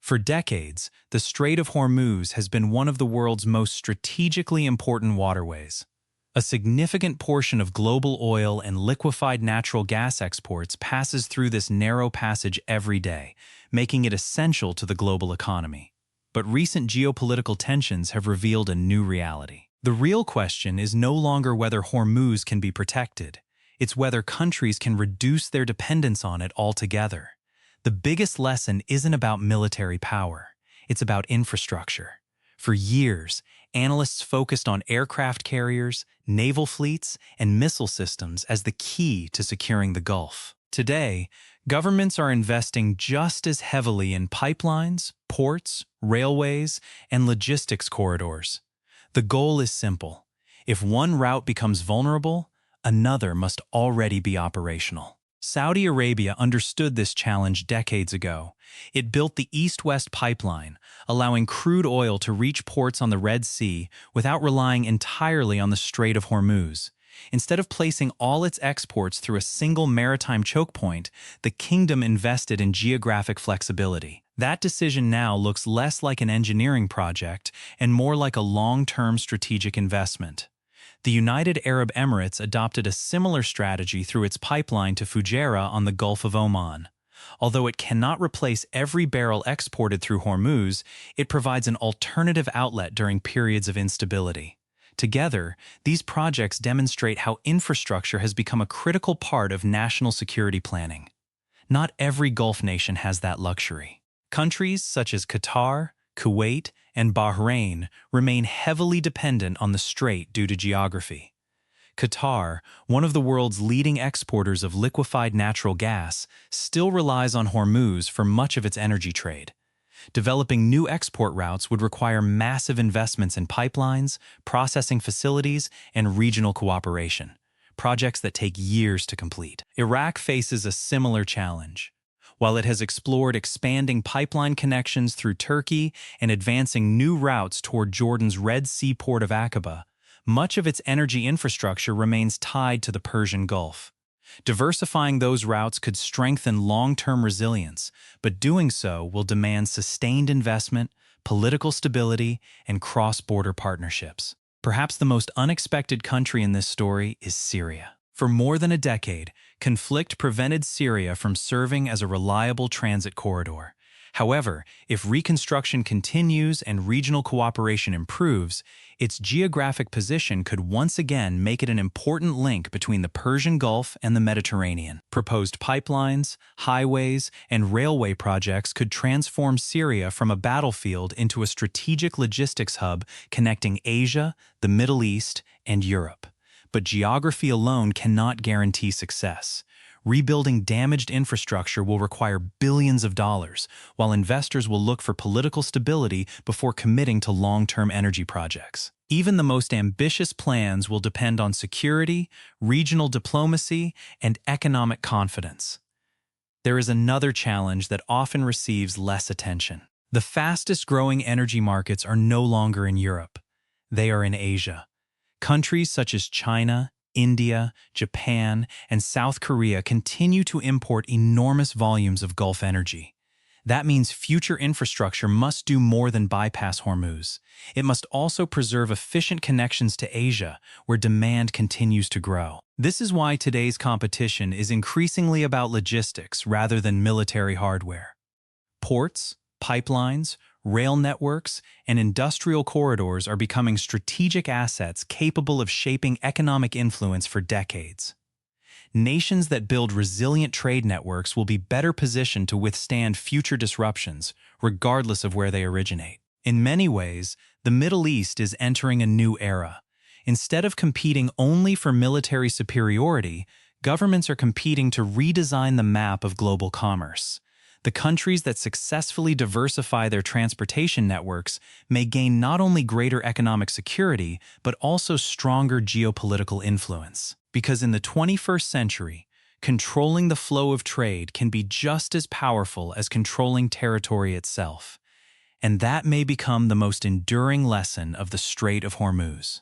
For decades, the Strait of Hormuz has been one of the world's most strategically important waterways. A significant portion of global oil and liquefied natural gas exports passes through this narrow passage every day, making it essential to the global economy. But recent geopolitical tensions have revealed a new reality. The real question is no longer whether Hormuz can be protected. It's whether countries can reduce their dependence on it altogether. The biggest lesson isn't about military power. It's about infrastructure. For years, analysts focused on aircraft carriers, naval fleets, and missile systems as the key to securing the Gulf. Today, governments are investing just as heavily in pipelines, ports, railways, and logistics corridors. The goal is simple. If one route becomes vulnerable, another must already be operational. Saudi Arabia understood this challenge decades ago. It built the East-West pipeline, allowing crude oil to reach ports on the Red Sea without relying entirely on the Strait of Hormuz. Instead of placing all its exports through a single maritime choke point, the kingdom invested in geographic flexibility. That decision now looks less like an engineering project and more like a long-term strategic investment. The United Arab Emirates adopted a similar strategy through its pipeline to Fujairah on the Gulf of Oman. Although it cannot replace every barrel exported through Hormuz, it provides an alternative outlet during periods of instability. Together, these projects demonstrate how infrastructure has become a critical part of national security planning. Not every Gulf nation has that luxury. Countries such as Qatar, Kuwait, and Bahrain remain heavily dependent on the strait due to geography. Qatar, one of the world's leading exporters of liquefied natural gas, still relies on Hormuz for much of its energy trade. Developing new export routes would require massive investments in pipelines, processing facilities, and regional cooperation, projects that take years to complete. Iraq faces a similar challenge. While it has explored expanding pipeline connections through Turkey and advancing new routes toward Jordan's Red Sea port of Aqaba, much of its energy infrastructure remains tied to the Persian Gulf. Diversifying those routes could strengthen long-term resilience, but doing so will demand sustained investment, political stability, and cross-border partnerships. Perhaps the most unexpected country in this story is Syria. For more than a decade, conflict prevented Syria from serving as a reliable transit corridor. However, if reconstruction continues and regional cooperation improves, its geographic position could once again make it an important link between the Persian Gulf and the Mediterranean. Proposed pipelines, highways, and railway projects could transform Syria from a battlefield into a strategic logistics hub connecting Asia, the Middle East, and Europe. But geography alone cannot guarantee success. Rebuilding damaged infrastructure will require billions of dollars, while investors will look for political stability before committing to long-term energy projects. Even the most ambitious plans will depend on security, regional diplomacy, and economic confidence. There is another challenge that often receives less attention. The fastest-growing energy markets are no longer in Europe. They are in Asia. Countries such as China, India, Japan, and South Korea continue to import enormous volumes of Gulf energy. That means future infrastructure must do more than bypass Hormuz. It must also preserve efficient connections to Asia, where demand continues to grow. This is why today's competition is increasingly about logistics rather than military hardware. Ports, pipelines, rail networks, and industrial corridors are becoming strategic assets capable of shaping economic influence for decades. Nations that build resilient trade networks will be better positioned to withstand future disruptions, regardless of where they originate. In many ways, the Middle East is entering a new era. Instead of competing only for military superiority, governments are competing to redesign the map of global commerce. The countries that successfully diversify their transportation networks may gain not only greater economic security, but also stronger geopolitical influence. Because in the 21st century, controlling the flow of trade can be just as powerful as controlling territory itself. And that may become the most enduring lesson of the Strait of Hormuz.